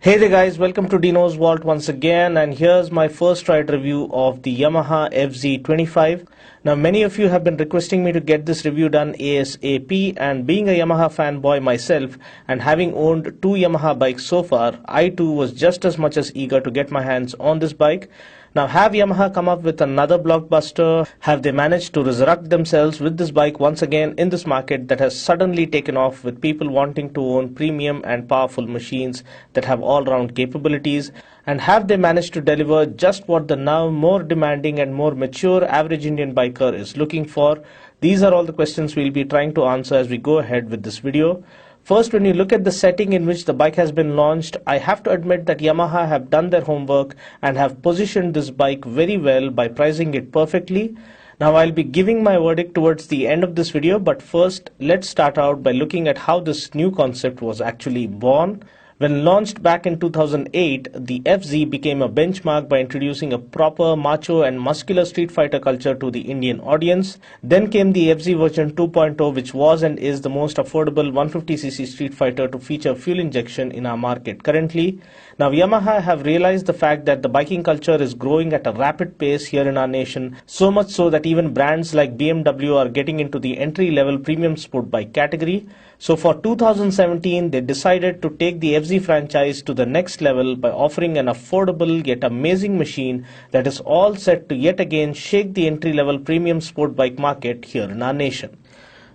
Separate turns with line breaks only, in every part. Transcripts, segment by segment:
Hey there guys, welcome to Dino's Vault once again, and here's my first ride review of the Yamaha FZ25. Now many of you have been requesting me to get this review done ASAP, and being a Yamaha fanboy myself and having owned two Yamaha bikes so far, I too was just as much as eager to get my hands on this bike. Now, have Yamaha come up with another blockbuster? Have they managed to resurrect themselves with this bike once again in this market that has suddenly taken off with people wanting to own premium and powerful machines that have all-round capabilities? And have they managed to deliver just what the now more demanding and more mature average Indian biker is looking for? These are all the questions we'll be trying to answer as we go ahead with this video. First, when you look at the setting in which the bike has been launched, I have to admit that Yamaha have done their homework and have positioned this bike very well by pricing it perfectly. Now, I'll be giving my verdict towards the end of this video, but first, let's start out by looking at how this new concept was actually born. When launched back in 2008, the FZ became a benchmark by introducing a proper macho and muscular street fighter culture to the Indian audience. Then came the FZ version 2.0, which was and is the most affordable 150cc street fighter to feature fuel injection in our market currently. Now, Yamaha have realized the fact that the biking culture is growing at a rapid pace here in our nation, so much so that even brands like BMW are getting into the entry-level premium sport bike category. So for 2017, they decided to take the FZ franchise to the next level by offering an affordable yet amazing machine that is all set to yet again shake the entry-level premium sport bike market here in our nation.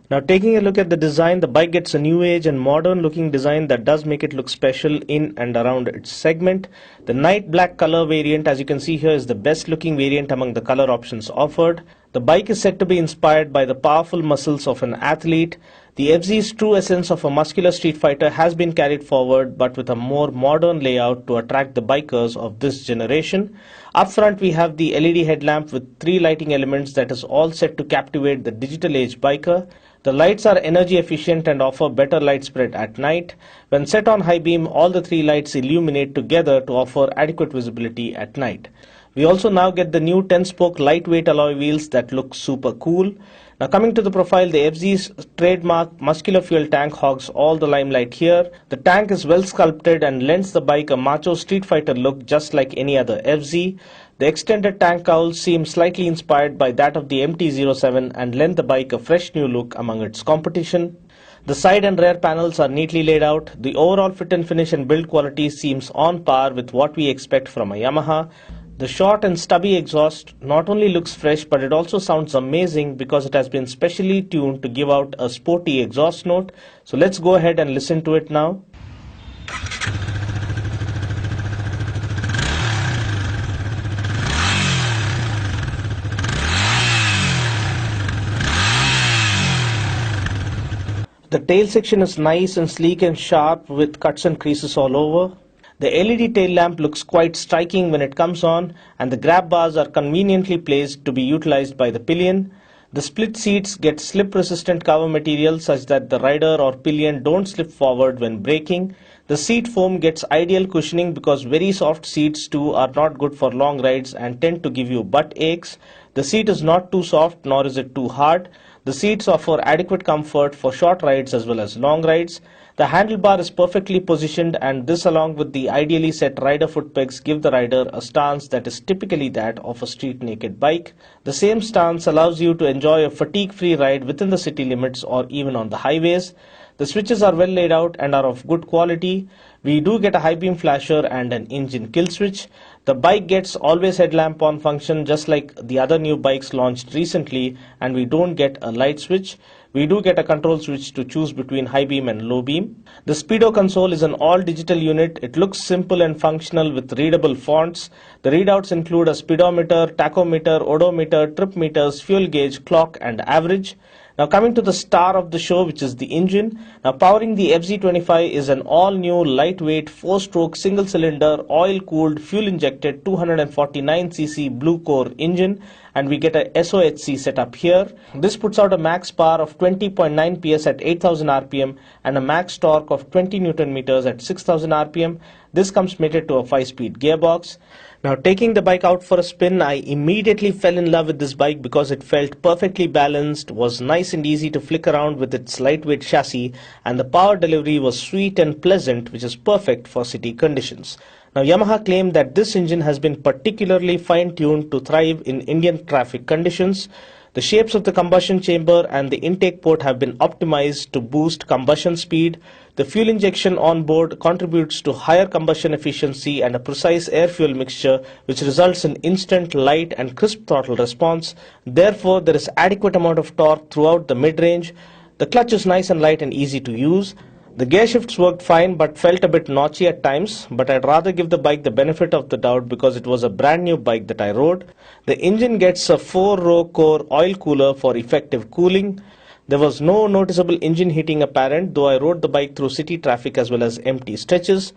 Now, taking a look at the design, the bike gets a new age and modern looking design that does make it look special in and around its segment. The night black color variant, as you can see here, is the best looking variant among the color options offered. The bike is said to be inspired by the powerful muscles of an athlete. The FZ's true essence of a muscular street fighter has been carried forward, but with a more modern layout to attract the bikers of this generation. Up front, we have the LED headlamp with three lighting elements that is all set to captivate the digital age biker. The lights are energy efficient and offer better light spread at night. When set on high beam, all the three lights illuminate together to offer adequate visibility at night. We also now get the new 10-spoke lightweight alloy wheels that look super cool. Now, coming to the profile, the FZ's trademark muscular fuel tank hogs all the limelight here. The tank is well sculpted and lends the bike a macho street fighter look just like any other FZ. The extended tank cowls seem slightly inspired by that of the MT-07 and lend the bike a fresh new look among its competition. The side and rear panels are neatly laid out. The overall fit and finish and build quality seems on par with what we expect from a Yamaha. The short and stubby exhaust not only looks fresh, but it also sounds amazing because it has been specially tuned to give out a sporty exhaust note. So let's go ahead and listen to it now. The tail section is nice and sleek and sharp with cuts and creases all over. The LED tail lamp looks quite striking when it comes on, and the grab bars are conveniently placed to be utilized by the pillion. The split seats get slip-resistant cover material such that the rider or pillion don't slip forward when braking. The seat foam gets ideal cushioning because very soft seats too are not good for long rides and tend to give you butt aches. The seat is not too soft nor is it too hard. The seats offer adequate comfort for short rides as well as long rides. The handlebar is perfectly positioned, and this along with the ideally set rider foot pegs give the rider a stance that is typically that of a street naked bike. The same stance allows you to enjoy a fatigue-free ride within the city limits or even on the highways. The switches are well laid out and are of good quality. We do get a high beam flasher and an engine kill switch. The bike gets always headlamp on function just like the other new bikes launched recently, and we don't get a light switch. We do get a control switch to choose between high beam and low beam. The speedo console is an all digital unit. It looks simple and functional with readable fonts. The readouts include a speedometer, tachometer, odometer, trip meters, fuel gauge, clock and average. Now, coming to the star of the show, which is the engine. Now, powering the FZ25 is an all-new lightweight 4-stroke single-cylinder oil-cooled fuel-injected 249cc blue core engine, and we get a SOHC setup here. This puts out a max power of 20.9 PS at 8000 RPM and a max torque of 20 Newton meters at 6000 RPM. This comes mated to a 5-speed gearbox. Now, taking the bike out for a spin, I immediately fell in love with this bike because it felt perfectly balanced, was nice and easy to flick around with its lightweight chassis, and the power delivery was sweet and pleasant, which is perfect for city conditions. Now, Yamaha claimed that this engine has been particularly fine-tuned to thrive in Indian traffic conditions. The shapes of the combustion chamber and the intake port have been optimized to boost combustion speed. The fuel injection on board contributes to higher combustion efficiency and a precise air-fuel mixture, which results in instant, light and crisp throttle response. Therefore, there is adequate amount of torque throughout the mid-range. The clutch is nice and light and easy to use. The gear shifts worked fine but felt a bit notchy at times, but I'd rather give the bike the benefit of the doubt because it was a brand new bike that I rode. The engine gets a 4-row core oil cooler for effective cooling. There was no noticeable engine heating apparent, though I rode the bike through city traffic as well as empty stretches.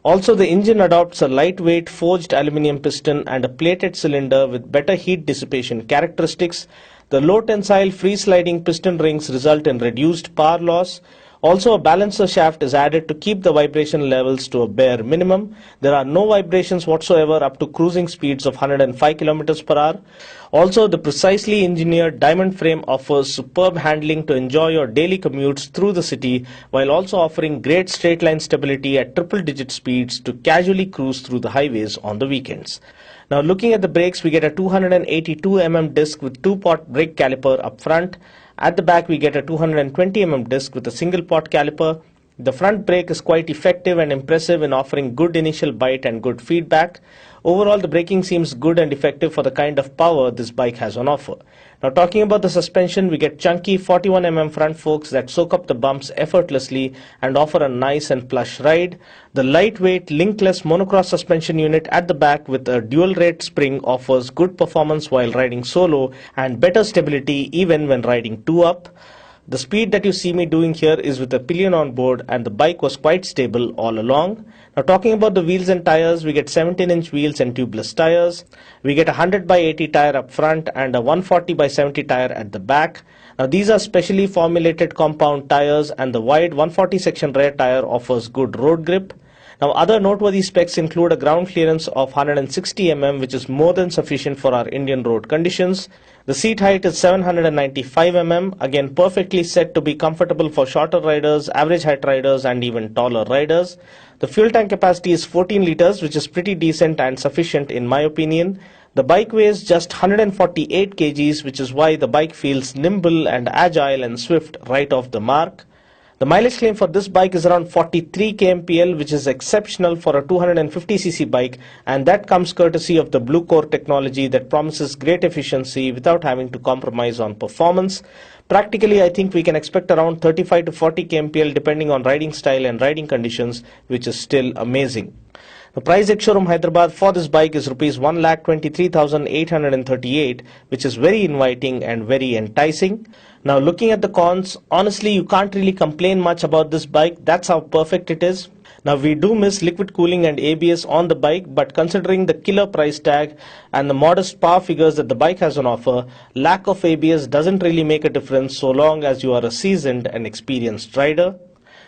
Also, the engine adopts a lightweight forged aluminium piston and a plated cylinder with better heat dissipation characteristics. The low tensile free sliding piston rings result in reduced power loss. Also, a balancer shaft is added to keep the vibration levels to a bare minimum. There are no vibrations whatsoever up to cruising speeds of 105 km per hour. Also, the precisely engineered diamond frame offers superb handling to enjoy your daily commutes through the city, while also offering great straight line stability at triple-digit speeds to casually cruise through the highways on the weekends. Now, looking at the brakes, we get a 282 mm disc with 2-pot brake caliper up front. At the back, we get a 220 mm disc with a single pot caliper. The front brake is quite effective and impressive in offering good initial bite and good feedback. Overall, the braking seems good and effective for the kind of power this bike has on offer. Now, talking about the suspension, we get chunky 41 mm front forks that soak up the bumps effortlessly and offer a nice and plush ride. The lightweight linkless monocross suspension unit at the back with a dual rate spring offers good performance while riding solo and better stability even when riding 2-up. The speed that you see me doing here is with a pillion on board, and the bike was quite stable all along. Now, talking about the wheels and tires, we get 17-inch wheels and tubeless tires. We get a 100/80 tire up front and a 140/70 tire at the back. Now, these are specially formulated compound tires, and the wide 140 section rear tire offers good road grip. Now, other noteworthy specs include a ground clearance of 160 mm, which is more than sufficient for our Indian road conditions. The seat height is 795 mm, again perfectly set to be comfortable for shorter riders, average height riders and even taller riders. The fuel tank capacity is 14 liters, which is pretty decent and sufficient in my opinion. The bike weighs just 148 kgs, which is why the bike feels nimble and agile and swift right off the mark. The mileage claim for this bike is around 43 kmpl, which is exceptional for a 250cc bike, and that comes courtesy of the Blue Core technology that promises great efficiency without having to compromise on performance. Practically, I think we can expect around 35 to 40 kmpl depending on riding style and riding conditions, which is still amazing. The price at showroom Hyderabad for this bike is Rs 1,23,838, which is very inviting and very enticing. Now, looking at the cons, honestly, you can't really complain much about this bike. That's how perfect it is. Now, we do miss liquid cooling and ABS on the bike, but considering the killer price tag and the modest power figures that the bike has on offer, lack of ABS doesn't really make a difference so long as you are a seasoned and experienced rider.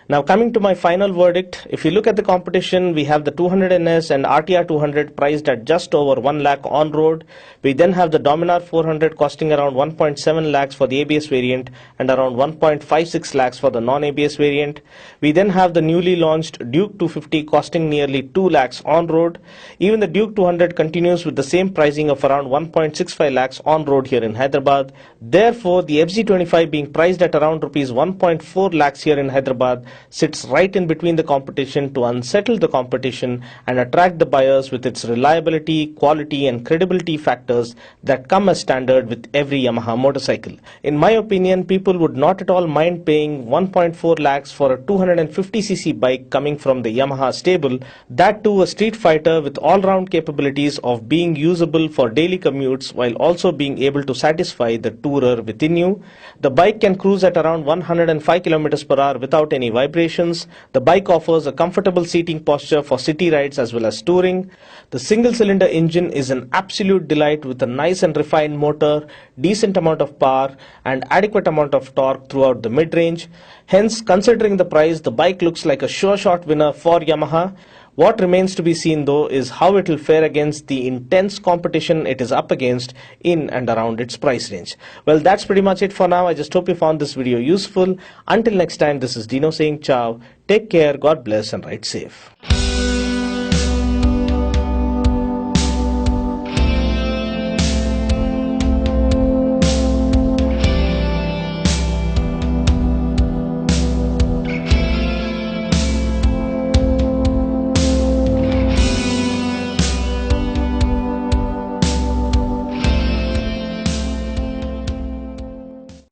Now, coming to my final verdict, if you look at the competition, we have the 200NS and RTR 200 priced at just over 1 lakh on road. We then have the Dominar 400 costing around 1.7 lakhs for the ABS variant and around 1.56 lakhs for the non-ABS variant. We then have the newly launched Duke 250 costing nearly 2 lakhs on road. Even the Duke 200 continues with the same pricing of around 1.65 lakhs on road here in Hyderabad. Therefore, the FZ25 being priced at around rupees 1.4 lakhs here in Hyderabad sits right in between the competition to unsettle the competition and attract the buyers with its reliability, quality and credibility factors that come as standard with every Yamaha motorcycle. In my opinion, people would not at all mind paying 1.4 lakhs for a 250cc bike coming from the Yamaha stable, that too a street fighter with all-round capabilities of being usable for daily commutes while also being able to satisfy the tourer within you. The bike can cruise at around 105 km per hour without any vibrations. The bike offers a comfortable seating posture for city rides as well as touring. The single-cylinder engine is an absolute delight with a nice and refined motor, decent amount of power and adequate amount of torque throughout the mid-range. Hence, considering the price, the bike looks like a sure shot winner for Yamaha. What remains to be seen though is how it will fare against the intense competition it is up against in and around its price range. Well, that's pretty much it for now. I just hope you found this video useful. Until next time, this is Dino saying ciao. Take care, God bless and ride safe.